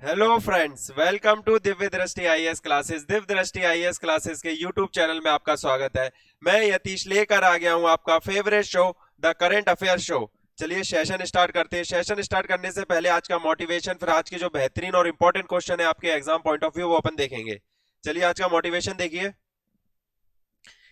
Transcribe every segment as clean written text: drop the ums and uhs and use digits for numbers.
Hello friends, welcome to Divya दृष्टि IAS classes. Divya दृष्टि IAS classes के यूट्यूब चैनल में आपका स्वागत है। मैं यतीश लेकर आ गया हूं आपका favourite show, the current affair show. चलिए सेशन स्टार्ट करते हैं। सेशन स्टार्ट करने से पहले आज का मोटिवेशन, फिर आज के जो बेहतरीन और इंपॉर्टेंट क्वेश्चन है आपके एग्जाम पॉइंट ऑफ व्यू, वो अपन देखेंगे। चलिए आज का मोटिवेशन देखिए।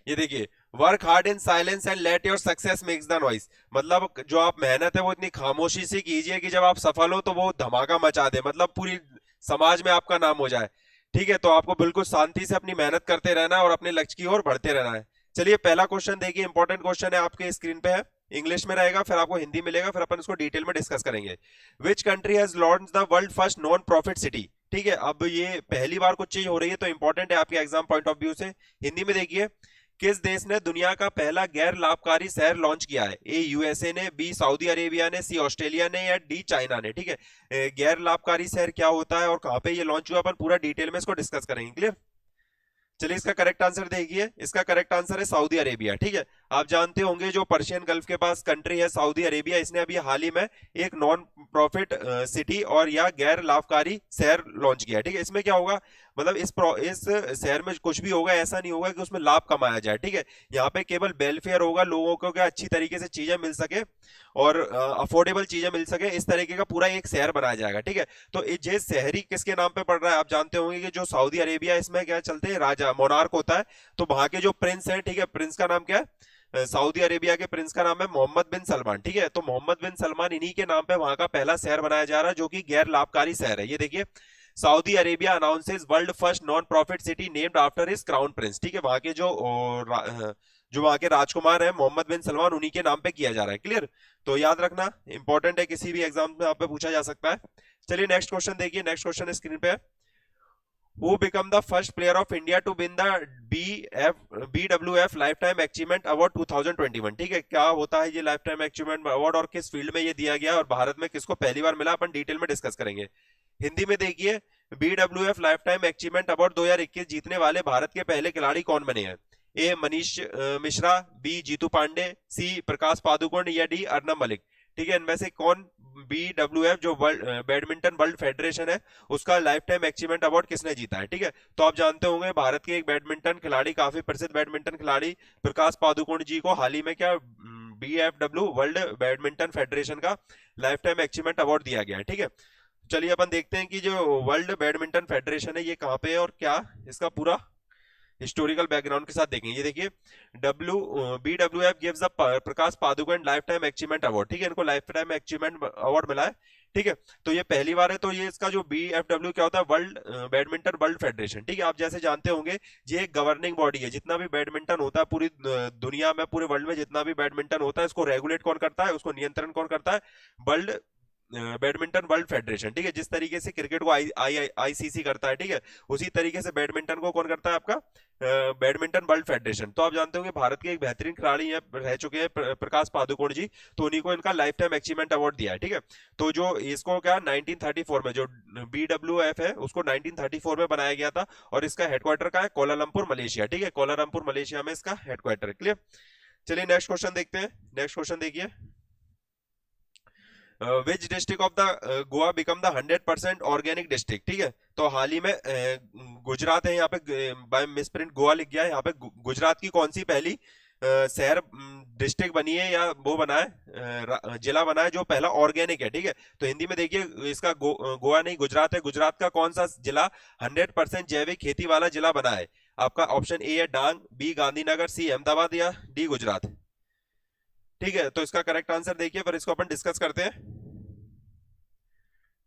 ये देखिए, work hard in silence and let your success makes the noise. मतलब जो आप मेहनत है वो इतनी खामोशी से कीजिए कि जब आप सफल हो तो वो धमाका मचा दे, मतलब पूरी समाज में आपका नाम हो जाए। ठीक है, तो आपको बिल्कुल शांति से अपनी मेहनत करते रहना है और अपने लक्ष्य की ओर बढ़ते रहना है। चलिए पहला क्वेश्चन देखिए, इंपॉर्टेंट क्वेश्चन है, आपके स्क्रीन पे है। इंग्लिश में रहेगा, फिर आपको हिंदी मिलेगा, फिर अपन इसको डिटेल में डिस्कस करेंगे। Which country has launch the world first non profit city. ठीक है, अब ये पहली बार कुछ चीज हो रही है तो इंपॉर्टेंट है आपके एग्जाम पॉइंट ऑफ व्यू से। हिंदी में देखिए, किस देश ने दुनिया का पहला गैर लाभकारी शहर लॉन्च किया है? ए यूएसए ने, बी सऊदी अरेबिया ने, सी ऑस्ट्रेलिया ने, या डी चाइना ने। ठीक है, गैर लाभकारी शहर क्या होता है और कहां पे ये लॉन्च हुआ, अपन पूरा डिटेल में इसको डिस्कस करेंगे। क्लियर? चलिए इसका करेक्ट आंसर देखिए, इसका करेक्ट आंसर है सऊदी अरेबिया। ठीक है, आप जानते होंगे जो पर्शियन गल्फ के पास कंट्री है सऊदी अरेबिया, इसने अभी हाल ही में एक नॉन प्रॉफिट सिटी और या गैर लाभकारी शहर लॉन्च किया है। ठीक है, इसमें क्या होगा, मतलब इस शहर में कुछ भी होगा, ऐसा नहीं होगा कि उसमें लाभ कमाया जाए। ठीक है, यहाँ पे केवल वेलफेयर होगा, लोगों को क्या अच्छी तरीके से चीजें मिल सके और अफोर्डेबल चीजें मिल सके, इस तरीके का पूरा एक शहर बनाया जाएगा। ठीक है, तो ये शहरी किसके नाम पे पड़ रहा है? आप जानते होंगे कि जो सऊदी अरेबिया, इसमें क्या चलते हैं, राजा मोनार्क होता है। तो वहां के जो प्रिंस हैं, ठीक है, प्रिंस का नाम क्या है? सऊदी अरेबिया के प्रिंस का नाम है मोहम्मद बिन सलमान। ठीक है, तो मोहम्मद बिन सलमान, इन्हीं के नाम पे वहां का पहला शहर बनाया जा रहा है जो कि गैर लाभकारी शहर है। ये देखिए, Saudi Arabia announces world first non profit city named after his crown Prince. ठीक है, वहां के जो वहां के राजकुमार है मोहम्मद बिन सलमान, उन्हीं के नाम पे किया जा रहा है। क्लियर? तो याद रखना, इंपॉर्टेंट है, किसी भी एग्जाम में आप पे पूछा जा सकता है। चलिए नेक्स्ट क्वेश्चन देखिए, नेक्स्ट क्वेश्चन स्क्रीन पे है। Who become the first player of India to win the BWF Lifetime Achievement Award 2021? ठीक है, क्या होता है ये लाइफ टाइम अचीवमेंट अवार्ड और किस फील्ड में ये दिया गया और भारत में किसको पहली बार मिला, अपन डिटेल में डिस्कस करेंगे। हिंदी में देखिए, BWF life time achievement award 2021 जीतने वाले भारत के पहले खिलाड़ी कौन बने हैं? ए मनीष मिश्रा, बी जीतू पांडे, सी प्रकाश पादुकोण, या डी अर्नब मलिक। ठीक है, इनमें से कौन? BWF जो वर्ल्ड बैडमिंटन वर्ल्ड फेडरेशन है, उसका लाइफ टाइम अचीवमेंट अवार्ड किसने जीता है? ठीक है, तो आप जानते होंगे भारत के एक बैडमिंटन खिलाड़ी, काफी प्रसिद्ध बैडमिंटन खिलाड़ी प्रकाश पादुकोण जी को हाल ही में क्या BFW वर्ल्ड बैडमिंटन फेडरेशन का लाइफ टाइम अचीवमेंट अवार्ड दिया गया है। ठीक है, चलिए अपन देखते हैं कि जो वर्ल्ड बैडमिंटन फेडरेशन है ये कहाँ पे है और क्या इसका पूरा हिस्टोरिकल बैकग्राउंड के साथ देखेंगे। ये देखिए, W BWF gives the Prakash Padukone life time achievement award. ठीक है, इनको लाइफ टाइम अचीवमेंट अवार्ड मिला है। ठीक है, तो ये पहली बार है। तो ये इसका जो BFW क्या होता है, वर्ल्ड बैडमिंटन वर्ल्ड फेडरेशन। ठीक है, आप जैसे जानते होंगे ये एक गवर्निंग बॉडी है, जितना भी बैडमिंटन होता है पूरी दुनिया में, पूरे वर्ल्ड में जितना भी बैडमिंटन होता है, इसको रेगुलेट कौन करता है, उसको नियंत्रण कौन करता है? World badminton world federation. ठीक है, जिस तरीके से क्रिकेट को आईसीसी करता है, ठीक है, उसी तरीके से बैडमिंटन को कौन करता है? आपका बैडमिंटन वर्ल्ड फेडरेशन। तो आप जानते होंगे भारत के एक बेहतरीन खिलाड़ी हैं, रह चुके हैं प्रकाश पादुकोण जी, तो उन्हीं को इनका लाइफ टाइम अचीवमेंट अवार्ड दिया है। ठीक है, तो जो इसको क्या 1934 में जो BWF है उसको 1934 में बनाया गया था और इसका हेडक्वार्टर का है कोलालमपुर मलेशिया। ठीक है, कोलालमपुर मलेशिया में इसका हेडक्वार्टर है। क्लियर? चलिए नेक्स्ट क्वेश्चन देखते हैं। नेक्स्ट क्वेश्चन देखिए, which district of the Goa become the 100% organic district. ठीक है, तो हाल ही में गुजरात है, यहाँ पे बाय मिसप्रिंट गोवा लिख गया है, यहाँ पे गुजरात की कौन सी पहली शहर डिस्ट्रिक्ट बनी है या वो बना है, जिला बना है जो पहला ऑर्गेनिक है। ठीक है, तो हिंदी में देखिए, इसका गोवा नहीं गुजरात है। गुजरात का कौन सा जिला 100% जैविक खेती वाला जिला बना है? आपका ऑप्शन ए है डांग, बी गांधीनगर, सी अहमदाबाद, या डी गुजरात। ठीक है, तो इसका करेक्ट आंसर देखिए, फिर इसको अपन डिस्कस करते हैं।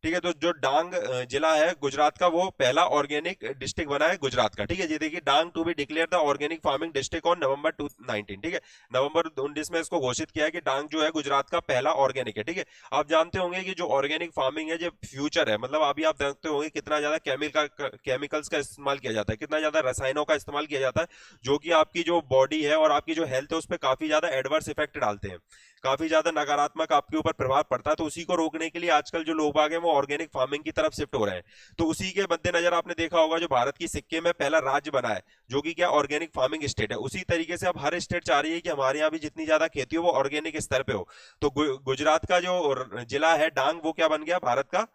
ठीक है, तो जो डांग जिला है गुजरात का, वो पहला ऑर्गेनिक डिस्ट्रिक्ट बना है गुजरात का। ठीक है, ये देखिए, Dang to be declared organic farming district on November 2019। ठीक है, नवंबर 19 में इसको घोषित किया है कि डांग जो है गुजरात का पहला ऑर्गेनिक है। ठीक है, आप जानते होंगे कि जो ऑर्गेनिक फार्मिंग है जो फ्यूचर है, मतलब अभी आप जानते होंगे कितना ज्यादा केमिकल्स का इस्तेमाल किया जाता है, कितना ज्यादा रसायनों का इस्तेमाल किया जाता है, जो कि आपकी जो बॉडी है और आपकी जो हेल्थ है उस पर काफी ज्यादा एडवर्स इफेक्ट डालते हैं, काफी ज्यादा नकारात्मक आपके ऊपर प्रभाव पड़ता है। तो उसी को रोकने के लिए आजकल जो लोग बाग हैं वो ऑर्गेनिक फार्मिंग की तरफ शिफ्ट हो रहे हैं। तो उसी के मद्देनजर आपने देखा होगा जो भारत की सिक्किम में पहला राज्य बना है जो कि क्या ऑर्गेनिक फार्मिंग स्टेट है, उसी तरीके से अब हर स्टेट चाह रही है कि हमारे यहाँ भी जितनी ज्यादा खेती हो वो ऑर्गेनिक स्तर पे हो। तो गुजरात का जो जिला है डांग, वो क्या बन गया भारत का,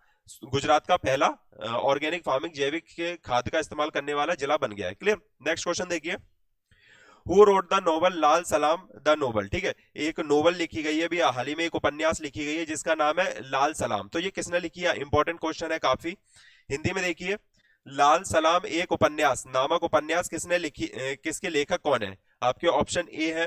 गुजरात का पहला ऑर्गेनिक फार्मिंग, जैविक के खाद का इस्तेमाल करने वाला जिला बन गया है। क्लियर। नेक्स्ट क्वेश्चन देखिए, हु रोट द नोवेल लाल सलाम द नोवेल। ठीक है, एक नोवेल लिखी गई है, अभी हाल ही में एक उपन्यास लिखी गई है जिसका नाम है लाल सलाम। तो ये किसने लिखी है, इंपॉर्टेंट क्वेश्चन है काफी। हिंदी में देखिए, लाल सलाम एक उपन्यास नामक उपन्यास किसने लिखी, किसके लेखक कौन है। आपके ऑप्शन ए है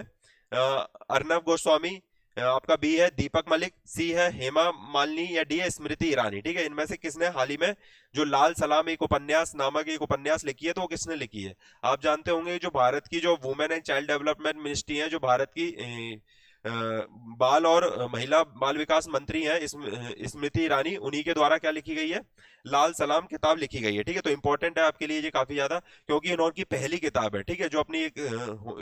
अर्नब गोस्वामी, आपका बी है दीपक मलिक, सी है हेमा मालिनी, या डी है स्मृति ईरानी। ठीक है, इनमें से किसने हाल ही में जो लाल सलाम एक उपन्यास नामक एक उपन्यास लिखी है, तो वो किसने लिखी है। आप जानते होंगे जो भारत की जो women and child development ministry है, जो भारत की बाल और महिला बाल विकास मंत्री हैं स्मृति ईरानी, उन्हीं के द्वारा क्या लिखी गई है, लाल सलाम किताब लिखी गई है। ठीक है, तो इंपॉर्टेंट है आपके लिए ये काफी ज्यादा, क्योंकि इन्होंने पहली किताब है। ठीक है, जो अपनी एक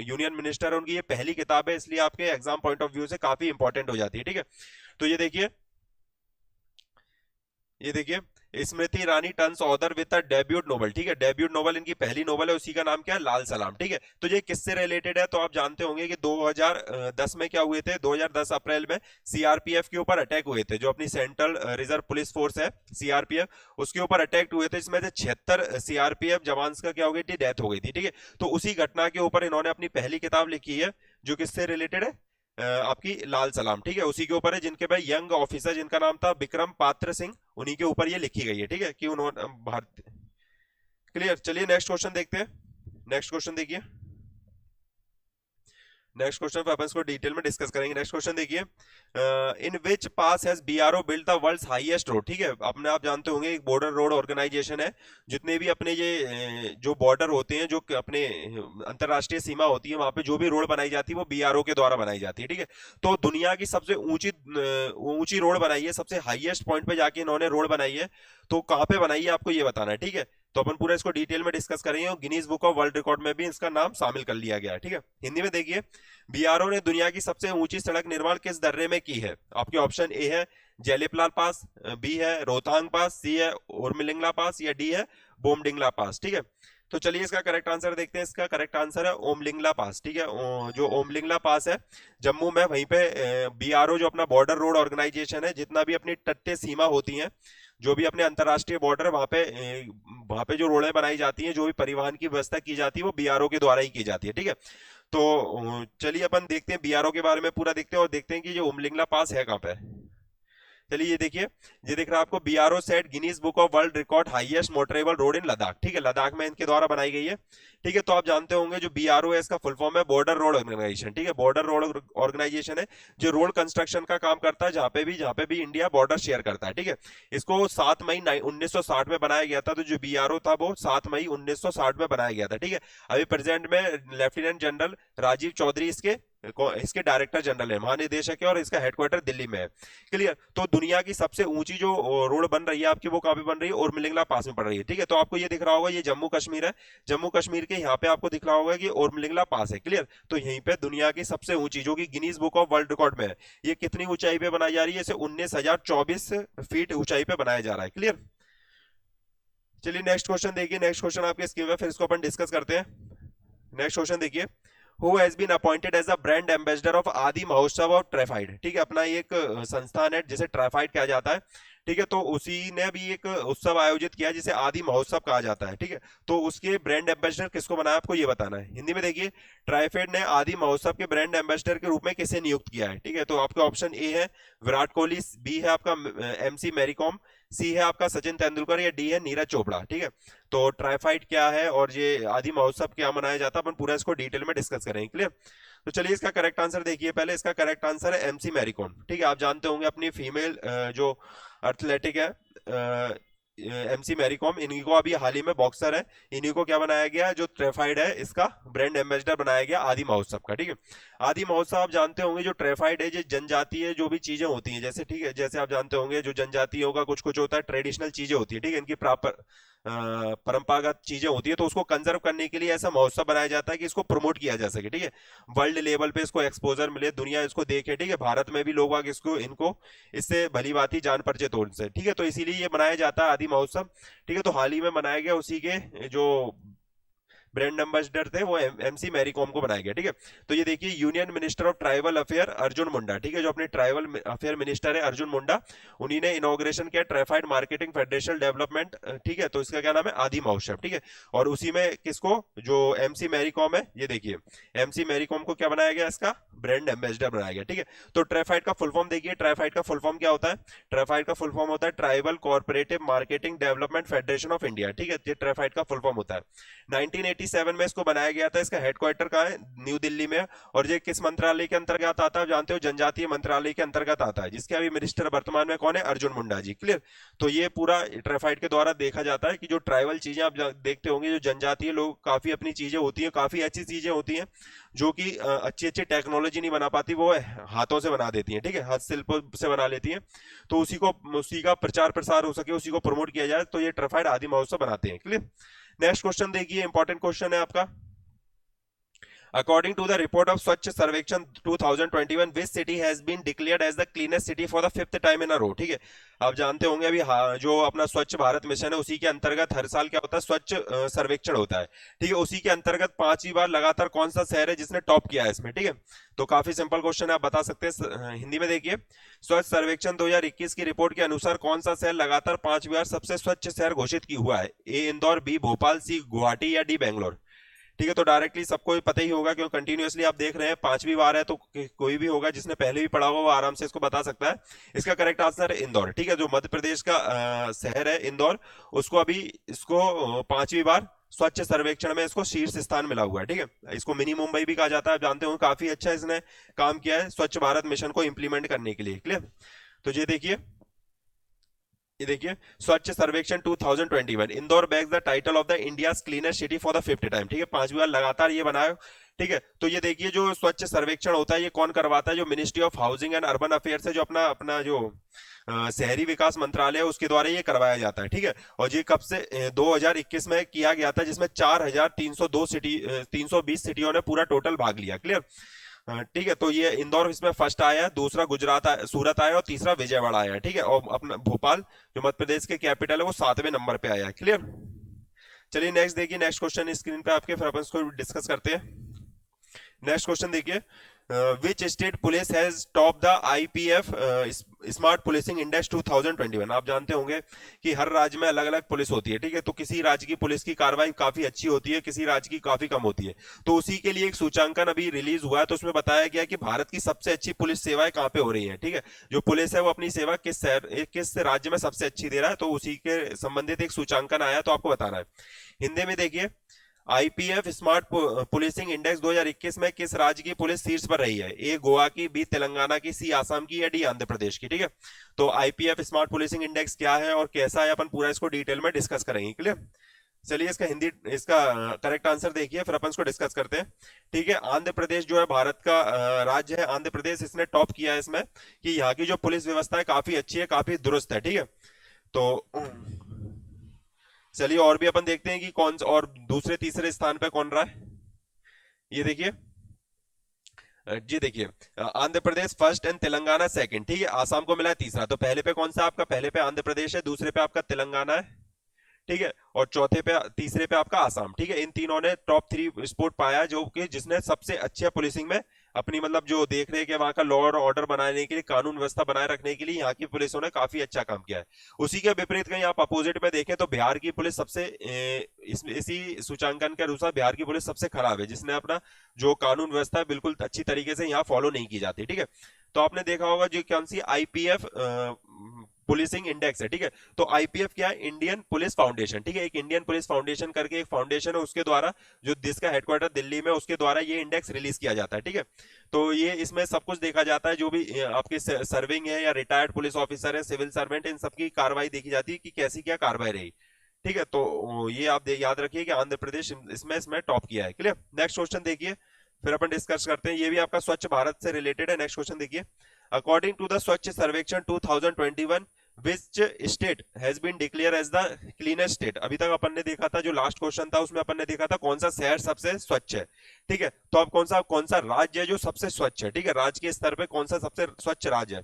यूनियन मिनिस्टर है उनकी ये पहली किताब है, इसलिए आपके एग्जाम पॉइंट ऑफ व्यू से काफी इंपॉर्टेंट हो जाती है। ठीक है, तो ये देखिए, ये देखिए, Smriti Irani turns author with a debut novel. ठीक है, डेब्यूट नोवेल इनकी पहली नोवेल है, उसी का नाम क्या है, लाल सलाम। ठीक है, तो ये किससे रिलेटेड है, तो आप जानते होंगे कि 2010 में क्या हुए थे, 2010 अप्रैल में सीआरपीएफ के ऊपर अटैक हुए थे, जो अपनी सेंट्रल रिजर्व पुलिस फोर्स है सीआरपीएफ, उसके ऊपर अटैक हुए थे, इसमें से 76 सीआरपीएफ जवान का क्या हो गई थी, डेथ हो गई थी। ठीक है, तो उसी घटना के ऊपर इन्होंने अपनी पहली किताब लिखी है, जो किससे रिलेटेड है, आपकी लाल सलाम। ठीक है, उसी के ऊपर है, जिनके भाई यंग ऑफिसर जिनका नाम था विक्रम पात्र सिंह, उन्हीं के ऊपर ये लिखी गई है। ठीक है, कि उन्होंने भारत। क्लियर। चलिए नेक्स्ट क्वेश्चन देखते हैं। नेक्स्ट क्वेश्चन देखिए, नेक्स्ट क्वेश्चन पे अपन इसको डिटेल में डिस्कस करेंगे। नेक्स्ट क्वेश्चन देखिए, in which pass has BRO build the world's highest road. ठीक है, अपने आप जानते होंगे एक बॉर्डर रोड ऑर्गेनाइजेशन है, जितने भी अपने ये जो बॉर्डर होते हैं, जो अपने अंतरराष्ट्रीय सीमा होती है, वहां पे जो भी रोड बनाई जाती है वो बीआरओ के द्वारा बनाई जाती है। ठीक है, तो दुनिया की सबसे ऊंची रोड बनाई है, सबसे हाईएस्ट पॉइंट पे जाके इन्होंने रोड बनाई है, तो कहाँ पे बनाई है आपको ये बताना है। ठीक है, तो अपन पूरा इसको डिटेल में डिस्कस करेंगे, और Guinness book of world record में भी इसका नाम शामिल कर लिया गया है। ठीक है, हिंदी में देखिए, बीआरओ ने दुनिया की सबसे ऊंची सड़क निर्माण किस दर्रे में की है। आपके ऑप्शन ए है जेलेपलाल पास, बी है रोहतांग पास, सी है उर्मिलिंगला पास, या डी है बोमडिंगला पास। ठीक है, तो चलिए इसका करेक्ट आंसर देखते हैं। इसका करेक्ट आंसर है ओमलिंगला पास। ठीक है, जो ओमलिंगला पास है जम्मू में, वहीं पे बीआरओ जो अपना बॉर्डर रोड ऑर्गेनाइजेशन है, जितना भी अपनी तटीय सीमा होती है, जो भी अपने अंतरराष्ट्रीय बॉर्डर, वहां पे जो रोडें बनाई जाती हैं, जो भी परिवहन की व्यवस्था की जाती है, वो बीआरओ के द्वारा ही की जाती है। ठीक है, तो चलिए अपन देखते हैं बीआरओ के बारे में पूरा देखते हैं, और देखते हैं कि जो उमलिंगला पास है कहाँ पे। चलिए ये देखिए, ये दिख रहा है आपको, BRO set Guinness book of world record highest motorable road in Ladakh. ठीक है, लद्दाख में इनके द्वारा बनाई गई है। ठीक है, तो आप जानते होंगे जो बीआरओ है, इसका फुल फॉर्म है बॉर्डर रोड ऑर्गेनाइजेशन। ठीक है, बॉर्डर रोड ऑर्गेनाइजेशन है जो रोड कंस्ट्रक्शन का काम करता है, जहां पे भी इंडिया बॉर्डर शेयर करता है। ठीक है, इसको 7 मई 1960 में बनाया गया था, तो जो बीआरओ था वो 7 मई 1960 में बनाया गया था। ठीक है, अभी प्रेजेंट में लेफ्टिनेंट जनरल राजीव चौधरी इसके डायरेक्टर जनरल है, महानिदेशक है, और इसका हेडक्वार्टर दिल्ली में है। क्लियर। तो दुनिया की सबसे ऊंची जो रोड बन रही है आपकी, वो कहां पे बन रही है, उर्मिलिंगला पास में पड़ रही है। ठीक है, तो आपको ये दिख रहा होगा, ये जम्मू कश्मीर है, जम्मू कश्मीर के यहाँ पे आपको दिख रहा होगा कि उर्मिलिंगला पास है। क्लियर, तो यहीं पे दुनिया की सबसे ऊंची, जो कि Guinness book of world record में है, ये कितनी ऊंचाई पे बनाई जा रही है, इसे 19,024 फीट ऊंचाई पे बनाया जा रहा है। क्लियर। चलिए नेक्स्ट क्वेश्चन देखिए, नेक्स्ट क्वेश्चन आपके स्क्रीन में, फिर इसको अपन डिस्कस करते हैं। नेक्स्ट क्वेश्चन देखिए, Who has been appointed as a brand ambassador of आदि महोत्सव ऑफ ट्राइफाइड। ठीक है, अपना एक संस्थान है जिसे ट्राइफाइड कहा जाता है। ठीक है, तो उसी ने भी एक उत्सव आयोजित किया जिसे आदि महोत्सव कहा जाता है। ठीक है, तो उसके ब्रांड एम्बेसडर किसको बनाया, आपको ये बताना है। हिंदी में देखिए, ट्राइफेड ने आदि महोत्सव के ब्रांड एम्बेसडर के रूप में किसे नियुक्त किया है। ठीक है, तो आपका ऑप्शन ए है विराट कोहली, बी है आपका एमसी मैरीकॉम, सी है आपका सचिन तेंदुलकर, या डी है नीरज चोपड़ा। ठीक है, तो ट्राइफाइड क्या है और ये आदि महोत्सव क्या मनाया जाता है, अपन पूरा इसको डिटेल में डिस्कस करेंगे। क्लियर। तो चलिए इसका करेक्ट आंसर देखिए, पहले इसका करेक्ट आंसर है एमसी मैरीकॉम। ठीक है, आप जानते होंगे अपनी फीमेल जो एथलेटिक है एमसी मैरीकॉम, इन्हीं को अभी हाल ही में बॉक्सर है, इन्हीं को क्या बनाया गया, जो ट्रेफाइड है इसका ब्रांड एम्बेसडर बनाया गया आदि महोत्सव का। ठीक है, आदि महोत्सव आप जानते होंगे जो ट्रेफाइड है, जो जनजातीय जो भी चीजें होती हैं, जैसे ठीक है, जैसे आप जानते होंगे जो जनजातियों का कुछ कुछ होता है, ट्रेडिशनल चीजें होती है। ठीक है, इनकी प्रॉपर परंपरागत चीजें होती है, तो उसको कंजर्व करने के लिए ऐसा महोत्सव बनाया जाता है कि इसको प्रमोट किया जा सके। ठीक है, वर्ल्ड लेवल पे इसको एक्सपोजर मिले, दुनिया इसको देखे। ठीक है, भारत में भी लोग आगे इनको इससे भली भांति जान परिचित हो उनसे। ठीक है, तो इसीलिए ये मनाया जाता है आदि महोत्सव। ठीक है, तो हाल ही में मनाया गया उसी के जो ब्रांड एम्बेसडर थे वो एमसी मैरी कॉम को बनाया गया, ठीक है। तो ये देखिए union minister of tribal affair Arjun Munda, ठीक है, जो अपने ट्राइबल अफेयर मिनिस्टर है अर्जुन मुंडा, उन्हीं ने इनॉग्रेशन किया ट्राइफाइड मार्केटिंग फेडरेशन डेवलपमेंट, ठीक है। तो इसका क्या नाम है, आदि महोत्सव, ठीक है। और उसी में किसको, जो एमसी मैरी कॉम है, ये देखिए एमसी मैरी कॉम को क्या बनाया गया, इसका ब्रांड एम्बेसडर बनाया गया, ठीक है। तो ट्राइफाइड का फुल फॉर्म देखिए, ट्राइफाइड का फुल फॉर्म क्या होता है, ट्राइफाइड का फुल फॉर्म होता है tribal cooperative marketing development federation of India, ठीक है। ये ट्राइफाइड का फुल फॉर्म होता है। 1987 में इसको बनाया गया था। इसका हेडक्वार्टर कहाँ है, न्यू दिल्ली में। और ये किस मंत्रालय के अंतर्गत आता है, जानते हो, जनजातीय मंत्रालय के अंतर्गत आता है, जिसके अभी मिनिस्टर वर्तमान में कौन है, अर्जुन मुंडा जी, क्लियर। तो ये पूरा ट्राइफाइड के द्वारा देखा जाता है कि जो ट्राइबल चीजें आप देखते होंगे, जो जनजातीय लोग काफी अपनी चीजें होती है, काफी अच्छी चीजें होती हैं, जो कि अच्छी अच्छी टेक्नोलॉजी नहीं बना पाती, वो हाथों से बना देती हैं, ठीक है, हस्तशिल्प से बना लेती हैं। तो उसी का प्रचार प्रसार हो सके, उसी को प्रमोट किया जाए, तो ये ट्राइफाइड आदि महोत्सव बनाते हैं, क्लियर। नेक्स्ट क्वेश्चन देखिए, इंपॉर्टेंट क्वेश्चन है आपका। According to the report of Swachh Sarvekshan 2021, which city has been declared as the cleanest city for the fifth time in a row, ठीक है। आप जानते होंगे अभी जो अपना स्वच्छ भारत मिशन है, उसी के अंतर्गत हर साल क्या होता है, स्वच्छ सर्वेक्षण होता है, ठीक है। उसी के अंतर्गत 5वीं बार लगातार कौन सा शहर है जिसने टॉप किया है इसमें, ठीक है। तो काफी सिंपल क्वेश्चन है, आप बता सकते हैं हिंदी में। देखिए, स्वच्छ सर्वेक्षण 2021 की रिपोर्ट के अनुसार कौन सा शहर लगातार 5वीं बार सबसे स्वच्छ शहर घोषित की हुआ है, ए इंदौर, बी भोपाल, सी गुवाहाटी या डी बेंगलोर, ठीक है। तो डायरेक्टली सबको पता ही होगा, क्योंकि कंटिन्यूअसली आप देख रहे हैं 5वीं बार है, तो कोई भी होगा जिसने पहले भी पढ़ा होगा वो आराम से इसको बता सकता है। इसका करेक्ट आंसर है इंदौर, ठीक है। जो मध्य प्रदेश का शहर है इंदौर, उसको अभी इसको 5वीं बार स्वच्छ सर्वेक्षण में इसको शीर्ष स्थान मिला हुआ है, ठीक है। इसको मिनी मुंबई भी कहा जाता है, आप जानते हो। काफी अच्छा इसने काम किया है स्वच्छ भारत मिशन को इंप्लीमेंट करने के लिए, क्लियर। तो ये देखिए Swachh Survekshan 2021, Indore bags the title of the India's cleanest city for the 5th time, ठीक है। 5वीं बार लगातार ये बनाया, ठीक है। तो ये देखिए जो स्वच्छ सर्वेक्षण होता है, ये कौन करवाता है, जो ministry of housing and urban affairs है, जो अपना अपना जो शहरी विकास मंत्रालय है, उसके द्वारा ये करवाया जाता है, ठीक है। और ये कब से 2021 में किया गया था, जिसमें 320 सिटियों ने पूरा टोटल भाग लिया, क्लियर, ठीक है। तो ये इंदौर इसमें फर्स्ट आया, दूसरा गुजरात सूरत आया, और तीसरा विजयवाड़ा आया, ठीक है। और अपना भोपाल जो मध्य प्रदेश के कैपिटल है, वो 7वें नंबर पे आया, क्लियर। चलिए नेक्स्ट देखिए, नेक्स्ट क्वेश्चन स्क्रीन पे आपके, फिर अपन इसको डिस्कस करते हैं। नेक्स्ट क्वेश्चन देखिए, which state police has top the IPF smart policing index 2021। आप जानते होंगे कि हर राज्य में अलग अलग पुलिस होती है, ठीक है। तो किसी राज्य की पुलिस की कार्रवाई काफी अच्छी होती है, किसी राज्य की काफी कम होती है। तो उसी के लिए एक सूचांकन अभी रिलीज हुआ है, तो उसमें बताया गया कि भारत की सबसे अच्छी पुलिस सेवाएं कहां पे हो रही है, ठीक है। जो पुलिस है वो अपनी सेवा किस राज्य में सबसे अच्छी दे रहा है, तो उसी के संबंधित एक सूचांकन आया, तो आपको बताना है। हिंदी में देखिए, आईपीएफ स्मार्ट पुलिसिंग इंडेक्स 2021 में किस राज्य की पुलिस शीर्ष पर रही है, ए गोवा की, बी तेलंगाना की, सी आसाम की, या डी आंध्र प्रदेश की, ठीक है। तो आईपीएफ स्मार्ट पुलिसिंग इंडेक्स क्या है और कैसा है, अपन पूरा इसको डिटेल में डिस्कस करेंगे, क्लियर। चलिए इसका करेक्ट आंसर देखिए, फिर अपन इसको डिस्कस करते हैं, ठीक है। आंध्र प्रदेश जो है भारत का राज्य है, आंध्र प्रदेश इसने टॉप किया है इसमें, कि यहाँ की जो पुलिस व्यवस्था है काफी अच्छी है, काफी दुरुस्त है, ठीक है। तो चलिए और भी अपन देखते हैं कि कौन और दूसरे तीसरे स्थान पे कौन रहा है। ये देखिए जी, देखिए Andhra Pradesh first and Telangana second, ठीक है। आसाम को मिला है तीसरा। तो पहले पे कौन सा आपका, पहले पे आंध्र प्रदेश है, दूसरे पे आपका तेलंगाना है, ठीक है, और तीसरे पे आपका आसाम, ठीक है। इन तीनों ने टॉप 3 स्पोर्ट पाया, जो कि जिसने सबसे अच्छे पुलिसिंग में अपनी मतलब जो देख रहे हैं कि वहां का लॉ और ऑर्डर बनाने के लिए, कानून व्यवस्था बनाए रखने के लिए यहाँ की पुलिसों ने काफी अच्छा काम किया है। उसी के विपरीत कहीं आप अपोजिट में देखें तो बिहार की पुलिस सबसे इसी सूचांकन के अनुसार बिहार की पुलिस सबसे खराब है, जिसने अपना जो कानून व्यवस्था है बिल्कुल अच्छी तरीके से यहाँ फॉलो नहीं की जाती, ठीक है। तो आपने देखा होगा जो कौन सी आईपीएफ पुलिसिंग इंडेक्स है, ठीक है। तो आईपीएफ क्या है, इंडियन पुलिस फाउंडेशन, ठीक है। एक इंडियन पुलिस फाउंडेशन करके एक फाउंडेशन है, उसके द्वारा जो जिसका हेडक्वार्टर दिल्ली में, उसके द्वारा ये इंडेक्स रिलीज किया जाता है, ठीक है। तो ये इसमें सब कुछ देखा जाता है, जो भी आपके सर्विंग है या रिटायर्ड पुलिस ऑफिसर है, सिविल सर्वेंट, इन सबकी कार्रवाई देखी जाती है कि कैसी क्या कार्रवाई रही, ठीक है। तो ये आप याद रखिए कि आंध्र प्रदेश इसमें टॉप किया है, क्लियर। नेक्स्ट क्वेश्चन देखिए, फिर अपन डिस्कस करते हैं। ये भी आपका स्वच्छ भारत से रिलेटेड है। नेक्स्ट क्वेश्चन देखिए, according to the Swachh Survekshan 2021 which state has been declare as the cleanest state. अभी तक अपन ने देखा था, जो लास्ट क्वेश्चन था उसमें अपन ने देखा था कौन सा शहर सबसे स्वच्छ है, ठीक है। तो अब कौन सा राज्य है जो सबसे स्वच्छ है, ठीक है। राज्य के स्तर पे कौन सा सबसे स्वच्छ राज्य है।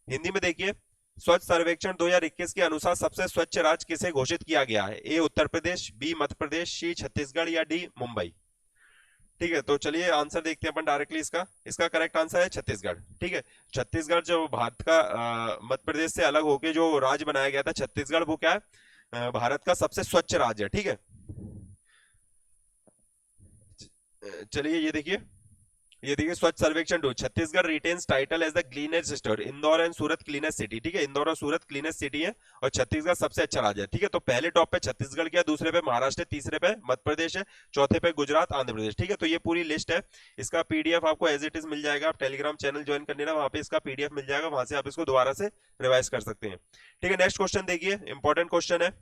हिंदी में देखिए, स्वच्छ सर्वेक्षण 2021 के अनुसार सबसे स्वच्छ राज्य किसे घोषित किया गया है? ए उत्तर प्रदेश, बी मध्य प्रदेश, सी छत्तीसगढ़ या डी मुंबई। ठीक है, तो चलिए आंसर देखते हैं अपन डायरेक्टली इसका। इसका करेक्ट आंसर है छत्तीसगढ़। ठीक है, छत्तीसगढ़ जो भारत का मध्य प्रदेश से अलग होके जो राज्य बनाया गया था छत्तीसगढ़, वो क्या है, भारत का सबसे स्वच्छ राज्य है। ठीक है, चलिए ये देखिए Swachh Survekshan 2, Chhattisgarh retains title as the cleanest state, Indore and Surat cleanest city. ठीक है, इंदौर और सूरत क्लीनेस्ट सिटी है और छत्तीसगढ़ सबसे अच्छा राज्य है। ठीक है, तो पहले टॉप पे छत्तीसगढ़ किया, दूसरे पे महाराष्ट्र है, तीसरे पे मध्य प्रदेश है, चौथे पे गुजरात, आंध्र प्रदेश। ठीक है, तो ये पूरी लिस्ट है। इसका पीडीएफ आपको एज इट इज मिल जाएगा। आप टेलीग्राम चैनल ज्वाइन कर लेना, वहां पे इसका पीडीएफ मिल जाएगा, वहां से आप इसको दोबारा से रिवाइज कर सकते हैं। ठीक है, नेक्स्ट क्वेश्चन देखिए, इंपॉर्टेंट क्वेश्चन है।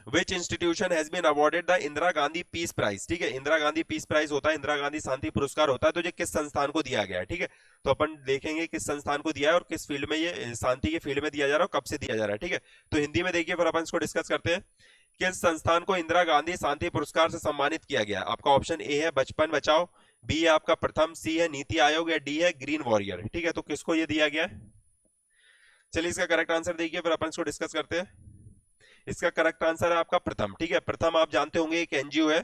Which institution has been awarded the Indira Gandhi peace prize? ठीक है, इंदिरा गांधी पीस प्राइज होता है, इंदिरा गांधी शांति पुरस्कार होता है, तो ये किस संस्थान को दिया गया है? ठीक है, तो अपन देखेंगे किस संस्थान को दिया है और किस फील्ड में ये शांति के फील्ड में दिया जा रहा है और कब से दिया जा रहा है। ठीक है, तो हिंदी में देखिए फिर अपन इसको डिस्कस करते हैं। किस संस्थान को इंदिरा गांधी शांति पुरस्कार से सम्मानित किया गया? आपका ऑप्शन ए है बचपन बचाओ, बी है आपका प्रथम, सी है नीति आयोग या डी है ग्रीन वॉरियर। ठीक है, तो किसको ये दिया गया है? चलिए इसका करेक्ट आंसर देखिए, फिर अपन इसको डिस्कस करते हैं। इसका करेक्ट आंसर है आपका प्रथम। ठीक है, प्रथम आप जानते होंगे एक एनजीओ है।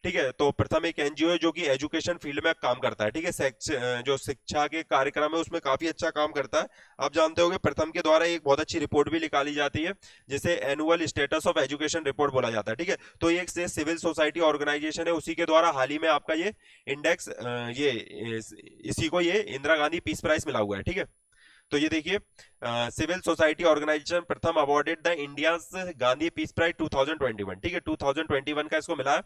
ठीक है, तो प्रथम एक एनजीओ है जो कि एजुकेशन फील्ड में काम करता है। ठीक है, जो शिक्षा के कार्यक्रम है उसमें काफी अच्छा काम करता है। आप जानते होंगे प्रथम के द्वारा एक बहुत अच्छी रिपोर्ट भी निकाली जाती है, जिसे annual status of education report बोला जाता है। ठीक है, तो ये एक सिविल सोसाइटी ऑर्गेनाइजेशन है, उसी के द्वारा हाल ही में आपका ये इंडेक्स इसी को ये इंदिरा गांधी पीस प्राइज मिला हुआ है। ठीक है, तो ये देखिए civil society organisation Pratham awarded the India Gandhi peace prize 2021। ठीक है, 2021 का इसको मिला है।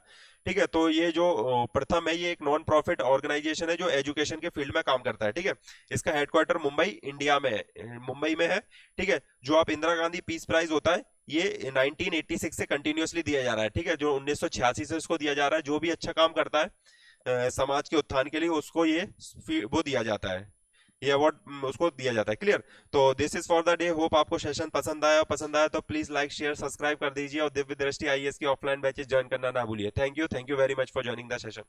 ठीक है, तो ये जो प्रथम है ये एक नॉन प्रॉफिट ऑर्गेनाइजेशन है जो एजुकेशन के फील्ड में काम करता है। ठीक है, इसका हेडक्वार्टर मुंबई इंडिया में है, मुंबई में है। ठीक है, जो आप इंदिरा गांधी पीस प्राइज होता है ये 1986 से कंटिन्यूअसली दिया जा रहा है। ठीक है, जो 1986 से इसको दिया जा रहा है, जो भी अच्छा काम करता है समाज के उत्थान के लिए उसको ये वो दिया जाता है, ये अवार्ड उसको दिया जाता है। क्लियर? तो this is for the day. Hope आपको सेशन पसंद आया तो प्लीज लाइक शेयर सब्सक्राइब कर दीजिए और दिव्य दृष्टि आईएएस की ऑफलाइन बैचेस ज्वाइन करना ना भूलिए। Thank you very much for joining the session.